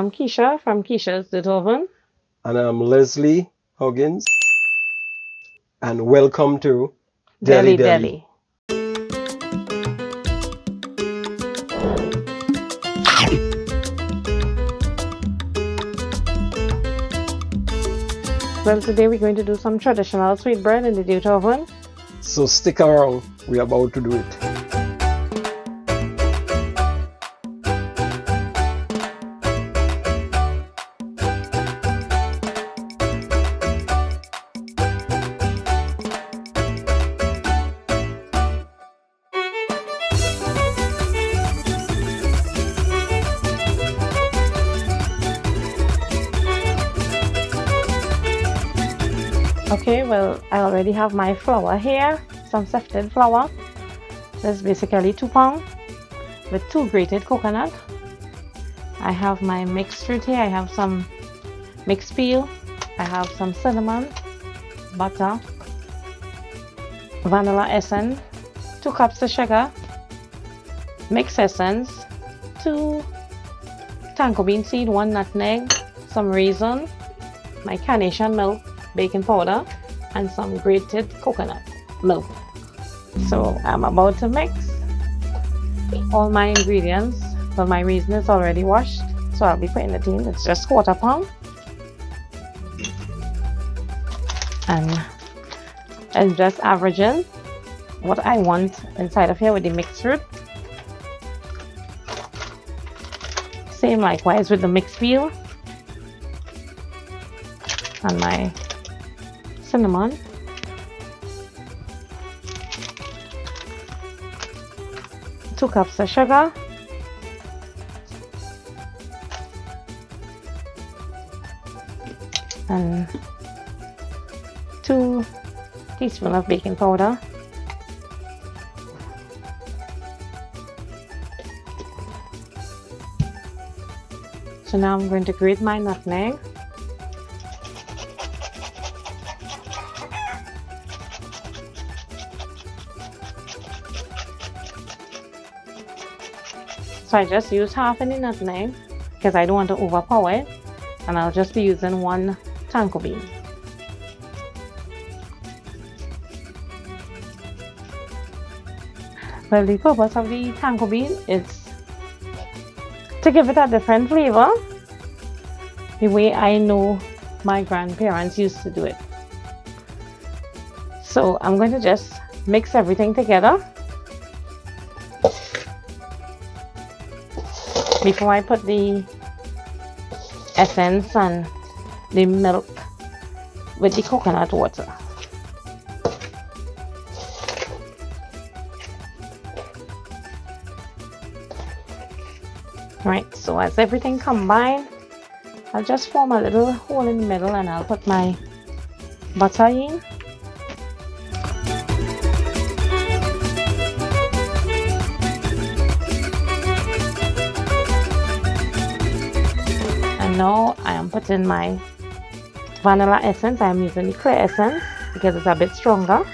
I'm Keisha from Keisha's Vodovoz. And I'm Leslie Huggins. And welcome to DeliDeli. Well, today we're going to do some traditional sweetbread in the Vodovoz. So stick around, we're about to do it. Okay, well, I already have my flour here, some sifted flour. That's basically 2 pounds with 2 grated coconut. I have my mixed fruit here. I have some mixed peel. I have some cinnamon, butter, vanilla essence, 2 cups of sugar, mixed essence, 2 tango bean seed, 1 nutmeg, some raisin, my carnation milk, baking powder, and some grated coconut milk. So I'm about to mix all my ingredients. Well, my raisin is already washed, so I'll be putting it in. It's just 1/4 pound, and I'm just averaging what I want inside of here with the mixed fruit. Same likewise with the mixed peel and my cinnamon, two cups of sugar, and 2 teaspoons of baking powder, so now I'm going to grate my nutmeg. So I just use half in the nutmeg because I don't want to overpower it, and I'll just be using 1 tango bean. Well, the purpose of the tango bean is to give it a different flavor, the way I know my grandparents used to do it. So I'm going to just mix everything together before I put the essence and the milk with the coconut water. Right, so as everything combined, I'll just form a little hole in the middle and I'll put my butter in. Now I am putting my vanilla essence. I am using the clear essence because it's a bit stronger,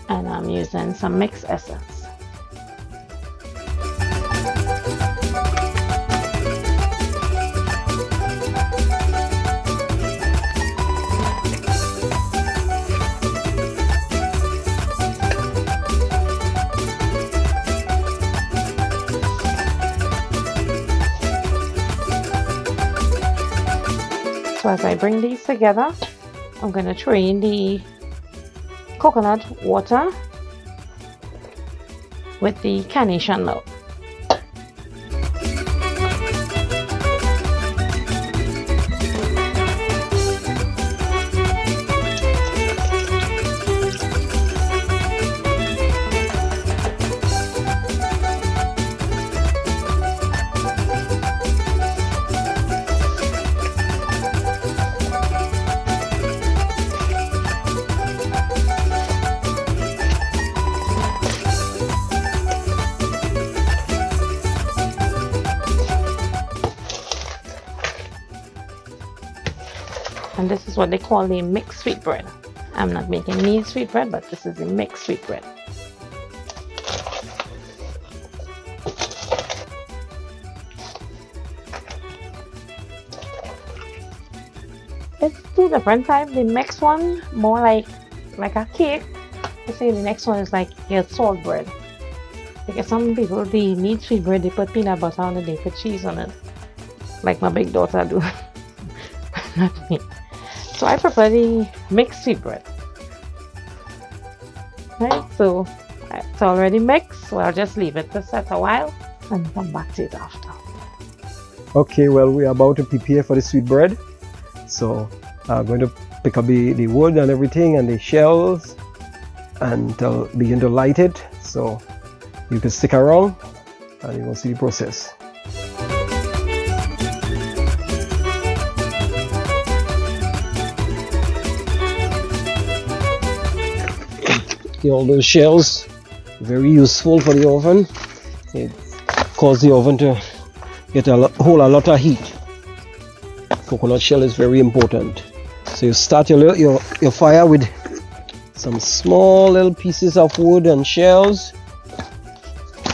and I'm using some mixed essence. So as I bring these together, I'm going to throw in the coconut water with the carnation milk. And this is what they call the mixed sweetbread. I'm not making mean sweetbread, but this is the mixed sweetbread. It's two different types. The next one more like a cake. I say the next one is like your salt bread. Because some people they need sweet bread, they put peanut butter on it, they put cheese on it. Like my big daughter do. Not me. So I prefer the mixed sweet bread. Right, so it's already mixed, so I'll just leave it to set a while and come back to it after. Okay, well, we are about to prepare for the sweet bread. So I'm going to pick up the wood and everything and the shells and begin to light it. So you can stick around and you will see the process. Okay, all those shells, very useful for the oven. It causes the oven to get hold a lot of heat. Coconut shell is very important. So you start your fire with some small little pieces of wood and shells,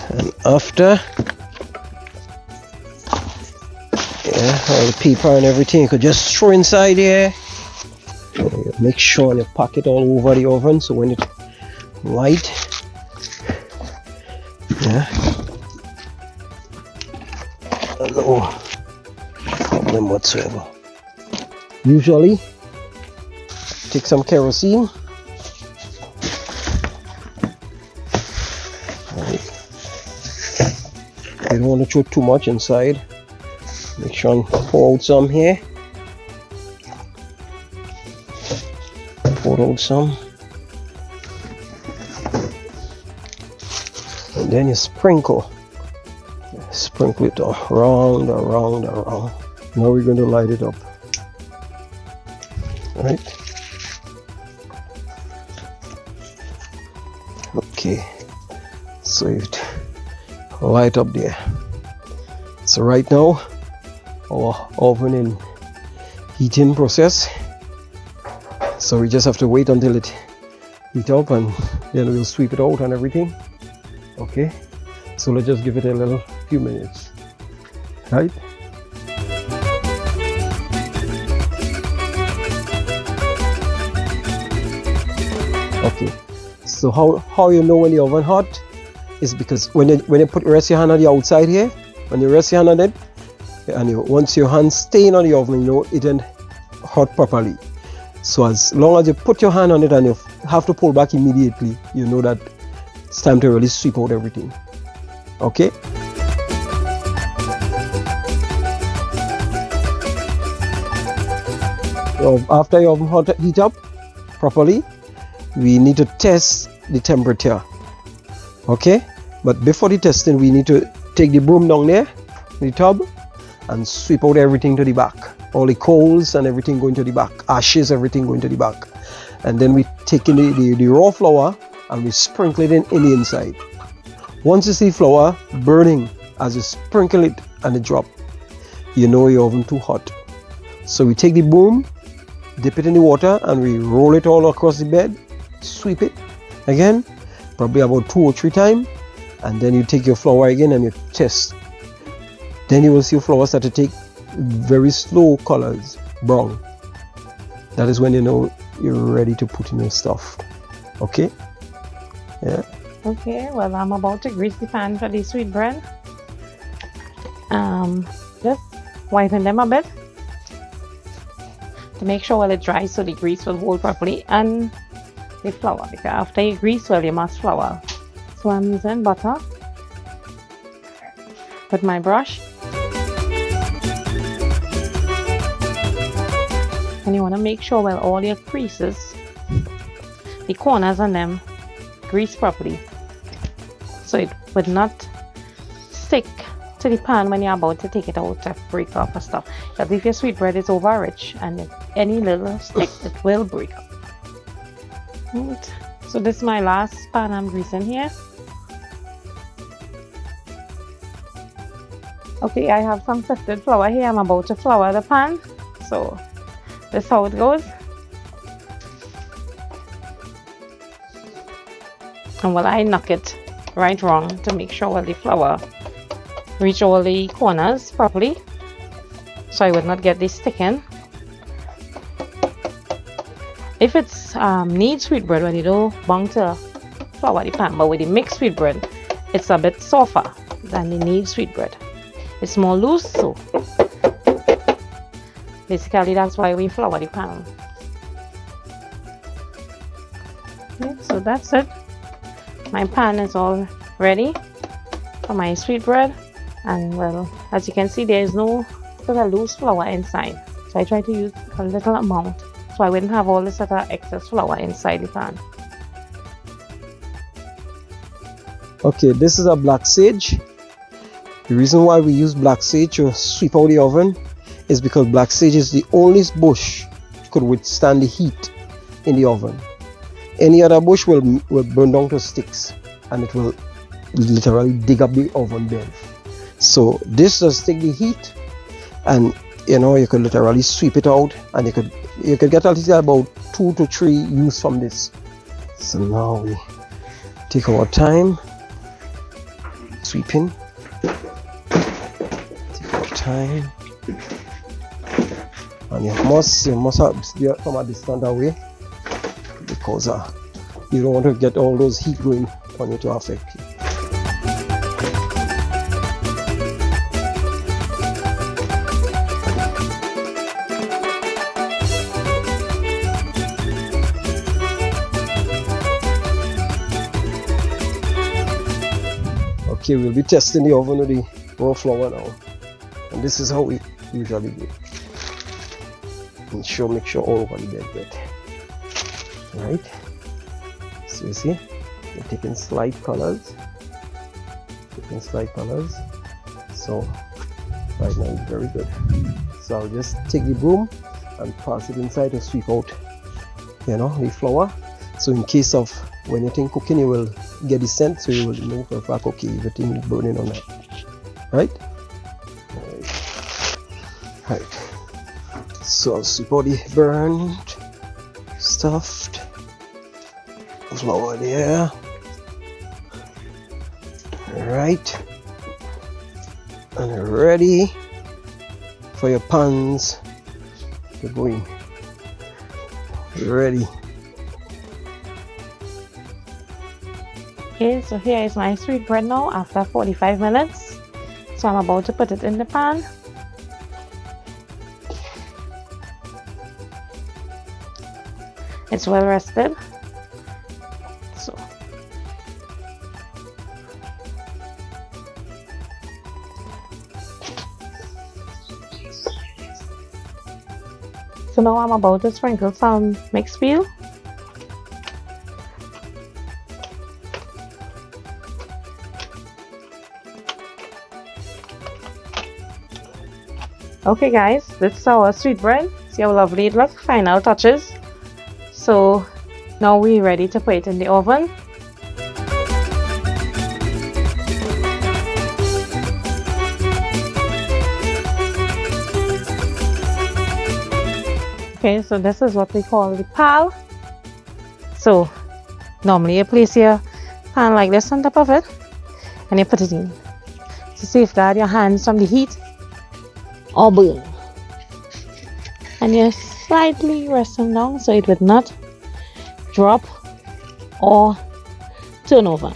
and after all the paper and everything you could just throw inside here. Make sure you pack it all over the oven so when it light, no problem whatsoever. Usually take some kerosene. You don't want to throw too much inside. Make sure and pour out some here. Pour out some. And then you sprinkle it around. Now we're going to light it up. Right? Okay, so it light up there. So right now our oven in heating process, so we just have to wait until it heat up and then we'll sweep it out and everything. Okay, so let's just give it a little few minutes, right? Okay, so how you know when the oven hot is because when you rest your hand on the outside here, when you rest your hand on it, and once your hand staying on the oven, you know it ain't hot properly. So as long as you put your hand on it and you have to pull back immediately, you know that it's time to really sweep out everything. Okay. So after your oven heat up properly, we need to test the temperature. Okay, but before the testing, we need to take the broom down there, the tub, and sweep out everything to the back. All the coals and everything going to the back, ashes, everything going to the back. And then we take in the raw flour and we sprinkle it in the inside. Once you see flour burning as you sprinkle it and it drop, you know your oven too hot. So we take the broom, dip it in the water, and we roll it all across the bed, sweep it again, probably about 2 or 3 times, and then you take your flour again and you test. Then you will see your flour start to take very slow colors, brown. That is when you know you're ready to put in your stuff. Okay? Yeah. Okay, well, I'm about to grease the pan for the sweet bread. Just whiten them a bit to make sure it dries so the grease will hold properly, and the flour, because after you grease, well, you must flour. So I'm using butter with my brush, and you want to make sure, well, all your creases, the corners on them, grease properly, so it would not stick to the pan when you're about to take it out to break up and stuff. Because if your sweet bread is over rich and if any little stick, it will break up. Right. So this is my last pan I'm greasing here. Okay, I have some sifted flour here. I'm about to flour the pan. So this is how it goes. And well, I knock it right round to make sure the flour reach all the corners properly, so I would not get this sticking. if it's need sweetbread, when you don't bung to flour the pan, but with the mixed sweetbread, it's a bit softer than the need sweetbread. It's more loose, so basically that's why we flour the pan. Okay, so that's it. My pan is all ready for my sweetbread, and well, as you can see, there is no loose flour inside, so I try to use a little amount so I wouldn't have all this other excess flour inside the pan. Okay, this is a black sage. The reason why we use black sage to sweep out the oven is because black sage is the only bush could withstand the heat in the oven. Any other bush will burn down to sticks, and it will literally dig up the oven bed. So this does take the heat, and you know, you could literally sweep it out, and you could get at least about 2 to 3 use from this. So now we take our time sweeping. Take our time, and you must be from a distant away, because you don't want to get all those heat going on you to affect you. Okay, we'll be testing the oven with the raw flour now, and this is how we usually do it. Make sure all over the bed wet. Right, so you see, we're taking slight colors, so right now it's very good. So I'll just take the broom and pass it inside to sweep out, you know, the flour, so in case of when you think cooking, you will get the scent, so you will know for a fact, okay, everything is burning on that. Right. So I'll sweep out the burnt stuffed flour there. Right, and ready for your pans to go in. Ready. Okay, so here is my sweetbread now after 45 minutes. So I'm about to put it in the pan. It's well rested. So now I'm about to sprinkle some mixed peel. Okay guys, this is our sweetbread. See how lovely it looks, final touches. So now we're ready to put it in the oven. Okay, so this is what we call the pal. So normally you place your pan like this on top of it, and you put it in to safeguard your hands from the heat or burn. And you slightly rest them down so it would not drop or turn over.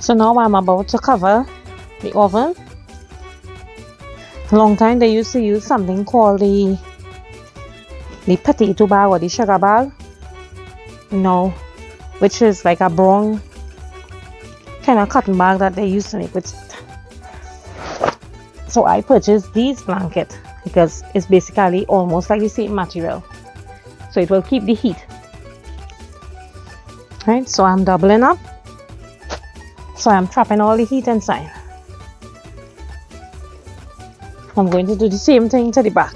So now I'm about to cover the oven. A long time they used to use something called the potato bag or the sugar bag, you know, which is like a brown kind of cotton bag that they used to make with. So I purchased these blankets because it's basically almost like the same material, so it will keep the heat. Right, so I'm doubling up. So I'm trapping all the heat inside. I'm going to do the same thing to the back.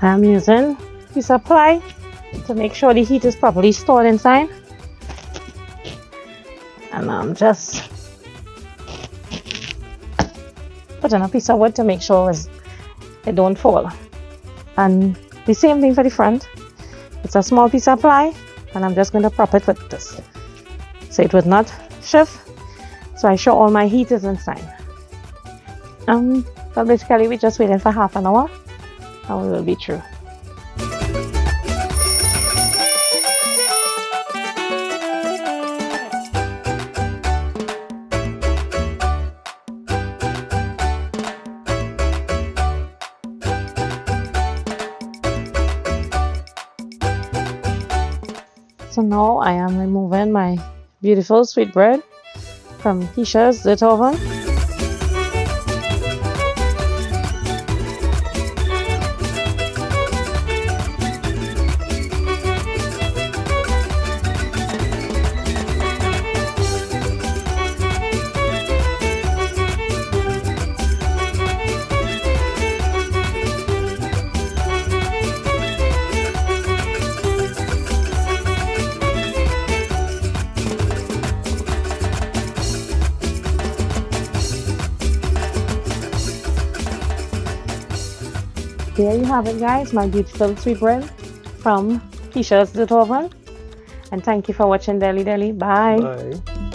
I'm using piece of ply to make sure the heat is properly stored inside. And I'm just putting a piece of wood to make sure it don't fall. And the same thing for the front. It's a small piece of ply and I'm just going to prop it with this so it would not shift. So I show all my heat is inside. So basically we're just waiting for half an hour and we will be through. So now I am removing my beautiful sweetbread from Keisha's zit oven. There you have it, guys, my beautiful sweetbread from Keisha's zit oven. And thank you for watching DeliDeli. Bye. Bye.